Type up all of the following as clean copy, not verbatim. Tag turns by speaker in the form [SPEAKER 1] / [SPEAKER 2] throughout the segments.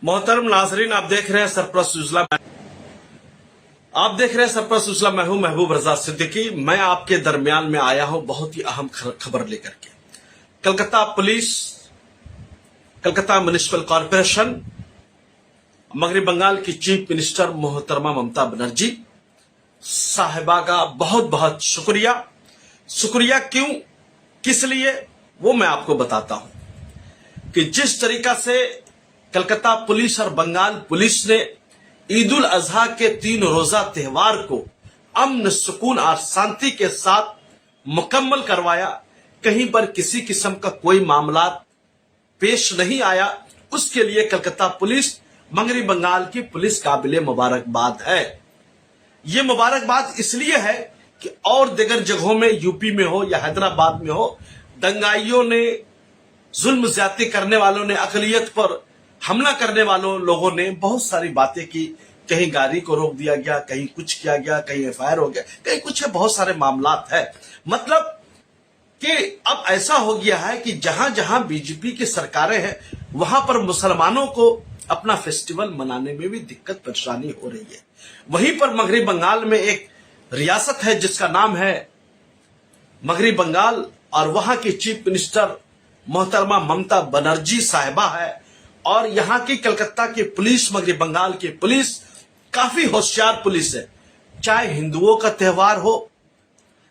[SPEAKER 1] मोहतरम नाजरीन, आप देख रहे हैं सरप्लस न्यूज़। मैं हूं महबूब रजा सिद्दीकी। मैं आपके दरमियान में आया हूं बहुत ही अहम खबर लेकर के। Calcutta police, Calcutta municipal corporation, मगरबी बंगाल की चीफ मिनिस्टर मोहतरमा ममता बनर्जी साहिबा का बहुत बहुत शुक्रिया। शुक्रिया क्यों, किस लिए, वो मैं आपको बताता हूं कि जिस तरीका से कलकत्ता पुलिस और बंगाल पुलिस ने ईद उल अजहा के 3 रोजा त्योहार को अमन, सुकून और शांति के साथ मुकम्मल करवाया, कहीं पर किसी किस्म का कोई मामला पेश नहीं आया, उसके लिए कलकत्ता पुलिस, मगरबी बंगाल की पुलिस काबिले मुबारकबाद है। ये मुबारकबाद इसलिए है कि और दिगर जगहों में, यूपी में हो या हैदराबाद में हो, दंगाइयों ने, जुल्म ज्यादती करने वालों ने, अकलियत पर हमला करने वालों लोगों ने बहुत सारी बातें की। कहीं गाड़ी को रोक दिया गया, कहीं कुछ किया गया, कहीं एफआईआर हो गया, कहीं कुछ है, बहुत सारे मामलात है। मतलब कि अब ऐसा हो गया है कि जहां जहां बीजेपी की सरकारें हैं वहां पर मुसलमानों को अपना फेस्टिवल मनाने में भी दिक्कत परेशानी हो रही है। वहीं पर मगरबी बंगाल में एक रियासत है जिसका नाम है मगरबी बंगाल, और वहां की चीफ मिनिस्टर मोहतरमा ममता बनर्जी साहिबा है। और यहां की कलकत्ता की पुलिस, मगरबी बंगाल की पुलिस काफी होशियार पुलिस है। चाहे हिंदुओं का त्योहार हो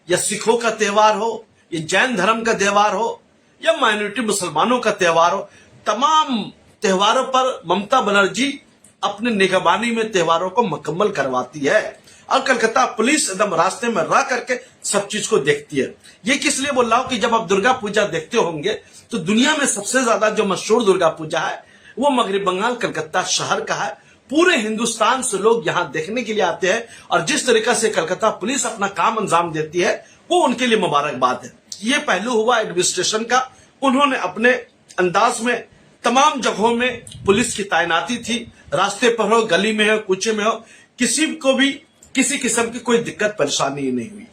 [SPEAKER 1] या सिखों का त्योहार हो या जैन धर्म का त्योहार हो या माइनॉरिटी मुसलमानों का त्योहार हो, तमाम त्योहारों पर ममता बनर्जी अपने निगरानी में त्योहारों को मुकम्मल करवाती है। और कलकत्ता पुलिस एकदम रास्ते में रह करके सब चीज को देखती है। ये किस लिए बोल रहा हूं कि जब आप दुर्गा पूजा देखते होंगे तो दुनिया में सबसे ज्यादा जो मशहूर दुर्गा पूजा है वो मगरबी बंगाल कलकत्ता शहर का है। पूरे हिंदुस्तान से लोग यहां देखने के लिए आते हैं, और जिस तरीका से कलकत्ता पुलिस अपना काम अंजाम देती है वो उनके लिए मुबारकबाद है। ये पहलू हुआ एडमिनिस्ट्रेशन का। उन्होंने अपने अंदाज में तमाम जगहों में पुलिस की तैनाती थी। रास्ते पर हो, गली में हो, कूचे में हो, किसी को भी किसी किस्म की कोई दिक्कत परेशानी नहीं हुई।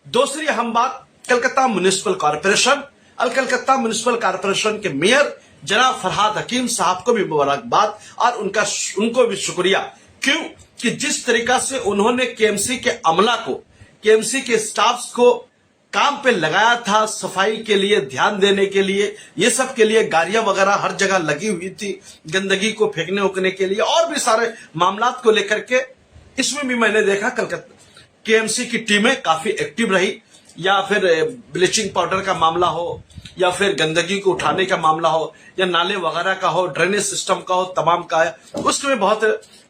[SPEAKER 1] दूसरी अहम बात, कलकत्ता म्युनिसिपल कॉरपोरेशन और कलकत्ता म्युनिसिपल कॉरपोरेशन के मेयर जनाब फरहाद हकीम साहब को भी मुबारकबाद और उनको भी शुक्रिया। क्यों कि जिस तरीका से उन्होंने केएमसी के अमला को, केएमसी के स्टाफ्स को काम पे लगाया था, सफाई के लिए, ध्यान देने के लिए, ये सब के लिए गाड़ियां वगैरह हर जगह लगी हुई थी गंदगी को फेंकने उकने के लिए, और भी सारे मामलात को लेकर के। इसमें भी मैंने देखा कलकत्ता केएमसी की टीमें काफी एक्टिव रही। या फिर ब्लीचिंग पाउडर का मामला हो, या फिर गंदगी को उठाने का मामला हो, या नाले वगैरह का हो, ड्रेनेज सिस्टम का हो, तमाम का है। उसमें बहुत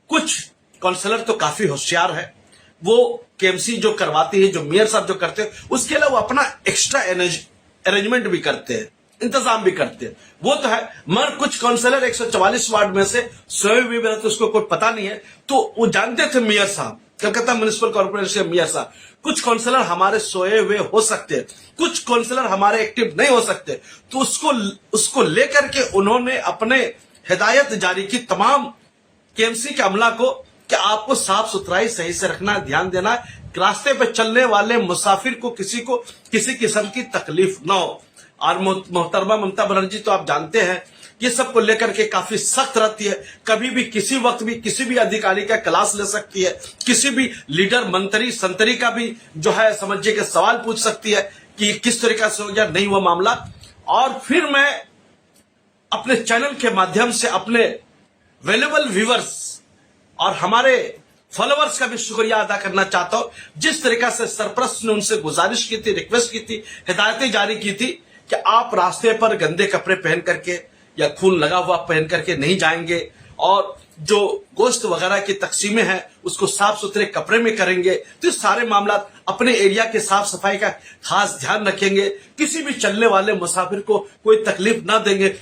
[SPEAKER 1] कुछ काउंसलर तो काफी होशियार है, वो केएमसी जो करवाती है, जो मेयर साहब जो करते हैं, उसके अलावा वो अपना एक्स्ट्रा अरेंजमेंट भी करते हैं, इंतजाम भी करते हैं, वो तो है। मगर कुछ काउंसलर 144 वार्ड में से सोए हुए तो उसको कोई पता नहीं है, तो वो जानते थे मेयर साहब, कलकत्ता म्युनिसिपल कॉर्पोरेशन के मेयर साहब, कुछ काउंसलर हमारे सोए हुए हो सकते हैं, कुछ काउंसलर हमारे एक्टिव नहीं हो सकते, तो उसको लेकर के उन्होंने अपने हिदायत जारी की तमाम केएमसी के अमला को कि आपको साफ सुथराई सही से रखना है, ध्यान देना है, रास्ते पे चलने वाले मुसाफिर को किसी किस्म की तकलीफ न हो। और मोहतरमा ममता बनर्जी तो आप जानते हैं ये सब को लेकर के काफी सख्त रहती है। कभी भी किसी वक्त भी किसी भी अधिकारी का क्लास ले सकती है, किसी भी लीडर, मंत्री, संतरी का भी जो है समझिए कि सवाल पूछ सकती है कि किस तरीका से हो गया, नहीं हुआ मामला। और फिर मैं अपने चैनल के माध्यम से अपने वेल्युएबल व्यूअर्स और हमारे फॉलोअर्स का भी शुक्रिया अदा करना चाहता हूं। जिस तरीका से सरपरस्त ने उनसे गुजारिश की थी, रिक्वेस्ट की थी, हिदायतें जारी की थी कि आप रास्ते पर गंदे कपड़े पहन करके या खून लगा हुआ पहन करके नहीं जाएंगे, और जो गोश्त वगैरह की तकसीमें हैं उसको साफ सुथरे कपड़े में करेंगे। तो ये सारे मामला, अपने एरिया के साफ सफाई का खास ध्यान रखेंगे, किसी भी चलने वाले मुसाफिर को कोई तकलीफ ना देंगे,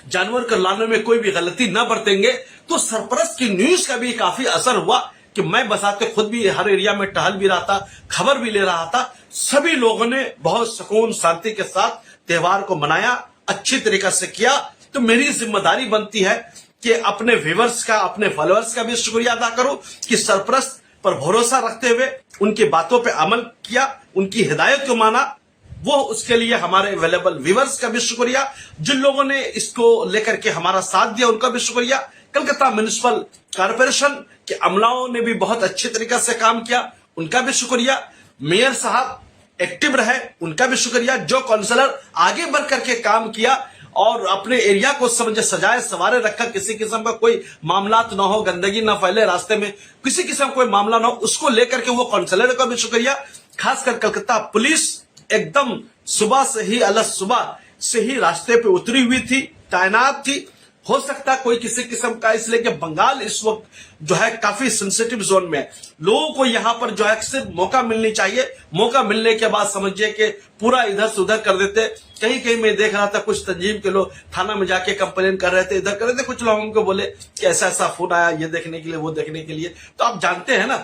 [SPEAKER 1] जानवर को लाने में कोई भी गलती न बरतेंगे। तो सरपरस्त की न्यूज का भी काफी असर हुआ कि मैं बसाते खुद भी हर एरिया में टहल भी रहा था, खबर भी ले रहा था। सभी लोगों ने बहुत सुकून शांति के साथ त्योहार को मनाया, अच्छी तरीके से किया। तो मेरी जिम्मेदारी बनती है कि अपने व्यूअर्स का, अपने फॉलोअर्स का भी शुक्रिया अदा करूं कि सरपरस्त पर भरोसा रखते हुए उनकी बातों पे अमल किया, उनकी हिदायत को माना। वो उसके लिए हमारे अवेलेबल व्यूअर्स का भी शुक्रिया, जिन लोगों ने इसको लेकर के हमारा साथ दिया उनका भी शुक्रिया कलकत्ता म्युनिसिपल कॉरपोरेशन के अमलाओं ने भी बहुत अच्छे तरीके से काम किया, उनका भी शुक्रिया। मेयर साहब एक्टिव रहे, उनका भी शुक्रिया। जो काउंसलर आगे बढ़ करके काम किया और अपने एरिया को समझे सजाए सवारे रखा, किसी किस्म का कोई मामला ना हो, गंदगी ना फैले, रास्ते में किसी किस्म का कोई मामला ना हो, उसको लेकर के वो काउंसलर का भी शुक्रिया। खासकर कलकत्ता पुलिस एकदम सुबह से ही, अलग सुबह से ही रास्ते पे उतरी हुई थी, तैनात थी। हो सकता कोई किसी किस्म का, इसलिए कि बंगाल इस वक्त जो है काफी सेंसिटिव जोन में है। लोगों को यहां पर जो है सिर्फ मौका मिलनी चाहिए, मौका मिलने के बाद समझिए कि पूरा इधर से उधर कर देते। कहीं कहीं मैं देख रहा था कुछ तंजीम के लोग थाना में जाके कंप्लेन कर रहे थे, इधर कर रहे थे। कुछ लोगों को बोले कि ऐसा ऐसा फोन आया, ये देखने के लिए, वो देखने के लिए। तो आप जानते हैं ना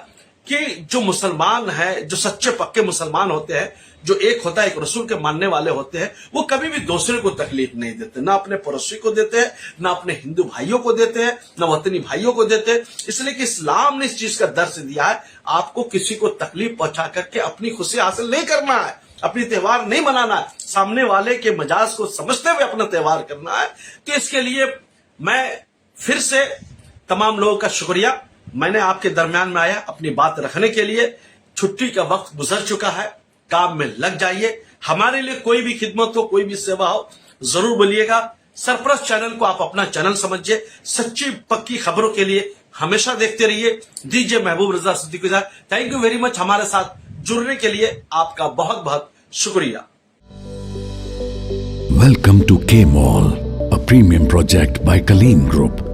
[SPEAKER 1] कि जो मुसलमान है, जो सच्चे पक्के मुसलमान होते हैं, जो एक होता है, एक रसूल के मानने वाले होते हैं, वो कभी भी दूसरे को तकलीफ नहीं देते, ना अपने पड़ोसी को देते हैं, ना अपने हिंदू भाइयों को देते हैं, ना वतनी भाइयों को देते हैं। इसलिए कि इस्लाम ने इस चीज का दर्श दिया है, आपको किसी को तकलीफ पहुंचा करके अपनी खुशी हासिल नहीं करना है, अपनी त्योहार नहीं मनाना है, सामने वाले के मजाज को समझते हुए अपना त्योहार करना है। तो इसके लिए मैं फिर से तमाम लोगों का शुक्रिया। मैंने आपके दरमियान में आया अपनी बात रखने के लिए। छुट्टी का वक्त गुजर चुका है, काम में लग जाइए। हमारे लिए कोई भी खिदमत हो, कोई भी सेवा हो, जरूर बोलिएगा। सरप्राइज चैनल को आप अपना चैनल समझिए। सच्ची पक्की खबरों के लिए हमेशा देखते रहिए। दीजिए महबूब रजा सिद्दीकी साहब, थैंक यू वेरी मच हमारे साथ जुड़ने के लिए। आपका बहुत बहुत शुक्रिया।
[SPEAKER 2] Welcome to K-Mall, a premium project by Kaleen Group.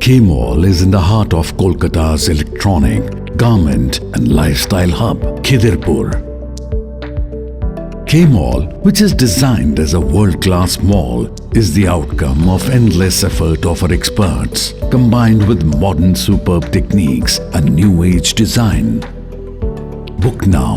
[SPEAKER 2] K-Mall is in the heart of Kolkata's electronic, garment and lifestyle hub, Khidirpur. K-Mall, which is designed as a world-class mall, is the outcome of endless effort of our experts, combined with modern superb techniques and new age design. Book now